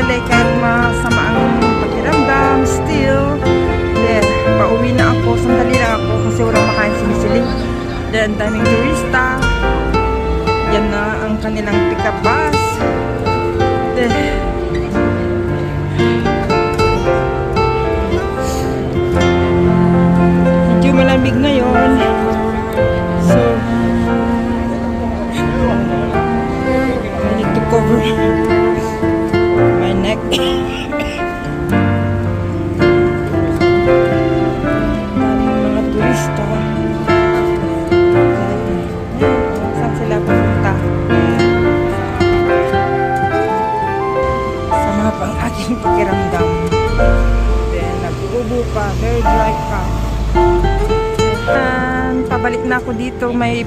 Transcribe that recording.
balik kahit masama ang pakiramdam. Still, pauwi na ako. Sandali lang ako kasi walang makain sinisiling. Dahil ang daming turista. Yan na ang kanilang pick-up bus. Medyo malamig ngayon. So, I need to cover my neck. Mga turista. Saan sila pupunta? Sama pang aking pakiramdam. Then, nag-ubo pa. Very dry pa. And pabalik na ako dito. May